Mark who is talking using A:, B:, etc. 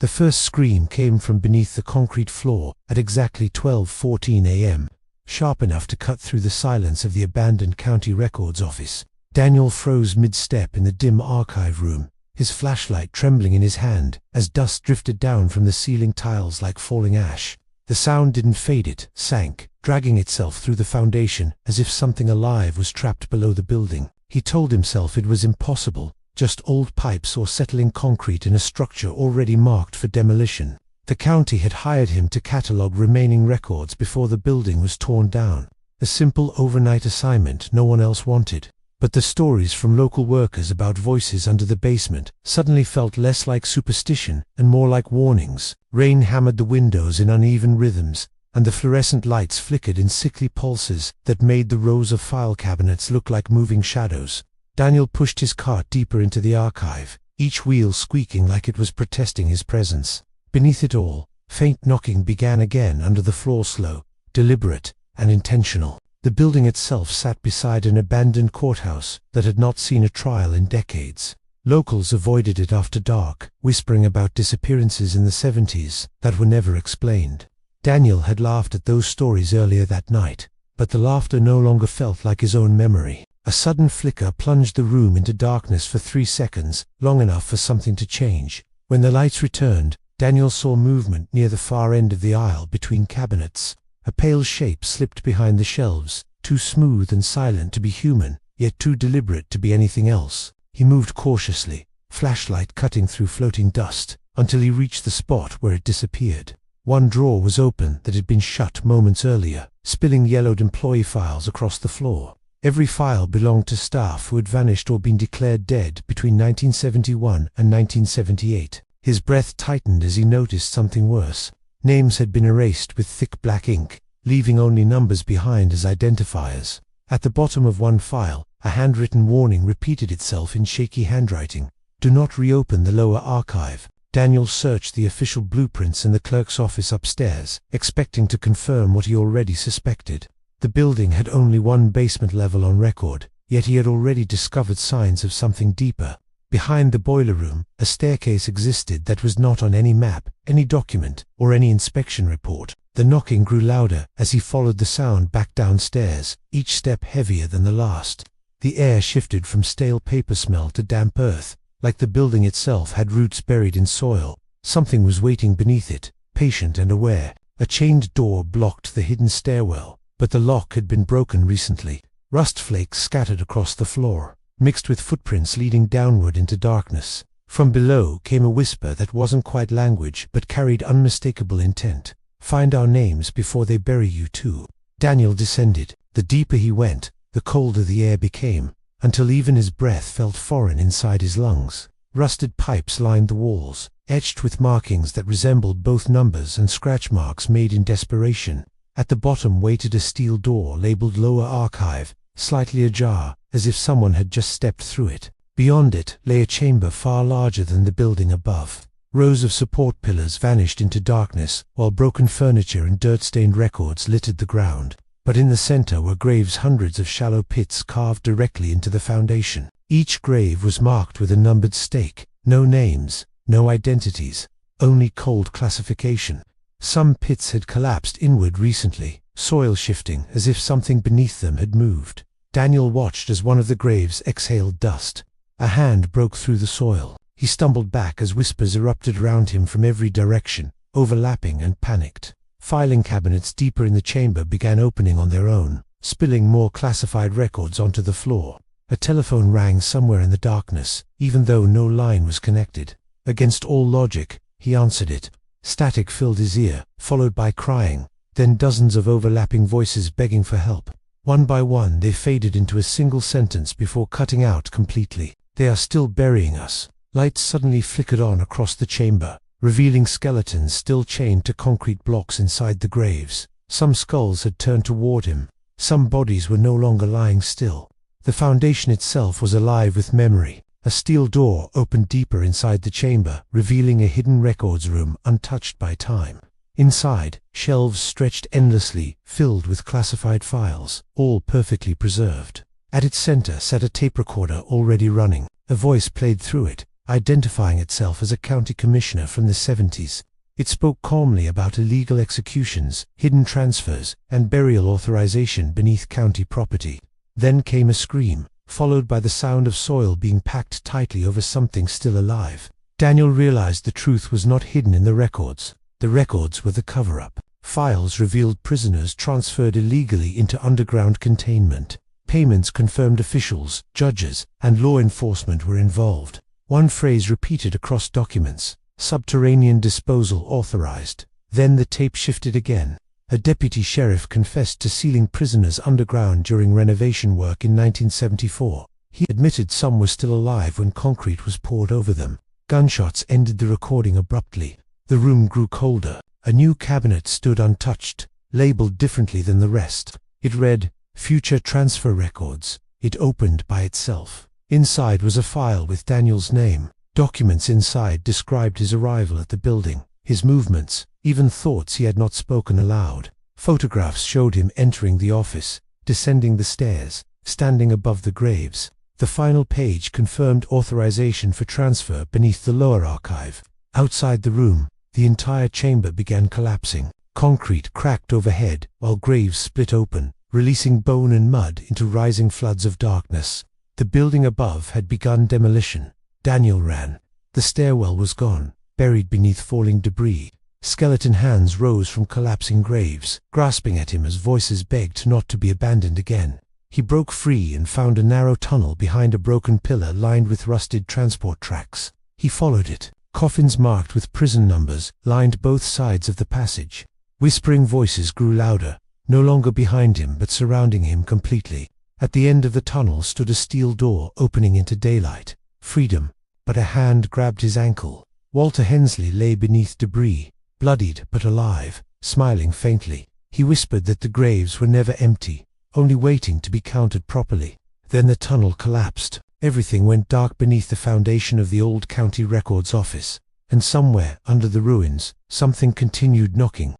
A: The first scream came from beneath the concrete floor at exactly 12:14 a.m., sharp enough to cut through the silence of the abandoned county records office. Daniel froze mid-step in the dim archive room, his flashlight trembling in his hand as dust drifted down from the ceiling tiles like falling ash. The sound didn't fade, it sank, dragging itself through the foundation as if something alive was trapped below the building. He told himself it was impossible, just old pipes or settling concrete in a structure already marked for demolition. The county had hired him to catalog remaining records before the building was torn down. A simple overnight assignment no one else wanted. But the stories from local workers about voices under the basement suddenly felt less like superstition and more like warnings. Rain hammered the windows in uneven rhythms, and the fluorescent lights flickered in sickly pulses that made the rows of file cabinets look like moving shadows. Daniel pushed his cart deeper into the archive, each wheel squeaking like it was protesting his presence. Beneath it all, faint knocking began again under the floor, slow, deliberate, and intentional. The building itself sat beside an abandoned courthouse that had not seen a trial in decades. Locals avoided it after dark, whispering about disappearances in the 70s that were never explained. Daniel had laughed at those stories earlier that night, but the laughter no longer felt like his own memory. A sudden flicker plunged the room into darkness for 3 seconds, long enough for something to change. When the lights returned, Daniel saw movement near the far end of the aisle between cabinets. A pale shape slipped behind the shelves, too smooth and silent to be human, yet too deliberate to be anything else. He moved cautiously, flashlight cutting through floating dust, until he reached the spot where it disappeared. One drawer was open that had been shut moments earlier, spilling yellowed employee files across the floor. Every file belonged to staff who had vanished or been declared dead between 1971 and 1978. His breath tightened as he noticed something worse. Names had been erased with thick black ink, leaving only numbers behind as identifiers. At the bottom of one file, a handwritten warning repeated itself in shaky handwriting. Do not reopen the lower archive. Daniel searched the official blueprints in the clerk's office upstairs, expecting to confirm what he already suspected. The building had only one basement level on record, yet he had already discovered signs of something deeper. Behind the boiler room, a staircase existed that was not on any map, any document, or any inspection report. The knocking grew louder as he followed the sound back downstairs, each step heavier than the last. The air shifted from stale paper smell to damp earth, like the building itself had roots buried in soil. Something was waiting beneath it, patient and aware. A chained door blocked the hidden stairwell, but the lock had been broken recently. Rust flakes scattered across the floor, mixed with footprints leading downward into darkness. From below came a whisper that wasn't quite language but carried unmistakable intent. Find our names before they bury you too. Daniel descended. The deeper he went, the colder the air became, until even his breath felt foreign inside his lungs. Rusted pipes lined the walls, etched with markings that resembled both numbers and scratch marks made in desperation. At the bottom waited a steel door labeled Lower Archive, slightly ajar, as if someone had just stepped through it. Beyond it lay a chamber far larger than the building above. Rows of support pillars vanished into darkness, while broken furniture and dirt-stained records littered the ground. But in the center were graves, hundreds of shallow pits carved directly into the foundation. Each grave was marked with a numbered stake. No names, no identities, only cold classification. Some pits had collapsed inward recently, soil shifting as if something beneath them had moved. Daniel watched as one of the graves exhaled dust. A hand broke through the soil. He stumbled back as whispers erupted around him from every direction, overlapping and panicked. Filing cabinets deeper in the chamber began opening on their own, spilling more classified records onto the floor. A telephone rang somewhere in the darkness, even though no line was connected. Against all logic, he answered it. Static filled his ear, followed by crying, then dozens of overlapping voices begging for help. One by one they faded into a single sentence before cutting out completely. They are still burying us. Lights suddenly flickered on across the chamber, revealing skeletons still chained to concrete blocks inside the graves. Some skulls had turned toward him. Some bodies were no longer lying still. The foundation itself was alive with memory. A steel door opened deeper inside the chamber, revealing a hidden records room untouched by time. Inside, shelves stretched endlessly, filled with classified files, all perfectly preserved. At its center sat a tape recorder already running. A voice played through it, identifying itself as a county commissioner from the 70s. It spoke calmly about illegal executions, hidden transfers, and burial authorization beneath county property. Then came a scream, followed by the sound of soil being packed tightly over something still alive. Daniel realized the truth was not hidden in the records. The records were the cover-up. Files revealed prisoners transferred illegally into underground containment. Payments confirmed officials, judges, and law enforcement were involved. One phrase repeated across documents: subterranean disposal authorized. Then the tape shifted again. A deputy sheriff confessed to sealing prisoners underground during renovation work in 1974. He admitted some were still alive when concrete was poured over them. Gunshots ended the recording abruptly. The room grew colder. A new cabinet stood untouched, labeled differently than the rest. It read, "Future Transfer Records." It opened by itself. Inside was a file with Daniel's name. Documents inside described his arrival at the building, his movements, even thoughts he had not spoken aloud. Photographs showed him entering the office, descending the stairs, standing above the graves. The final page confirmed authorization for transfer beneath the lower archive. Outside the room, the entire chamber began collapsing. Concrete cracked overhead, while graves split open, releasing bone and mud into rising floods of darkness. The building above had begun demolition. Daniel ran. The stairwell was gone, buried beneath falling debris. Skeleton hands rose from collapsing graves, grasping at him as voices begged not to be abandoned again. He broke free and found a narrow tunnel behind a broken pillar lined with rusted transport tracks. He followed it. Coffins marked with prison numbers lined both sides of the passage. Whispering voices grew louder, no longer behind him but surrounding him completely. At the end of the tunnel stood a steel door opening into daylight. Freedom. But a hand grabbed his ankle. Walter Hensley lay beneath debris, bloodied but alive, smiling faintly. He whispered that the graves were never empty, only waiting to be counted properly. Then the tunnel collapsed. Everything went dark beneath the foundation of the old county records office. And somewhere under the ruins, something continued knocking.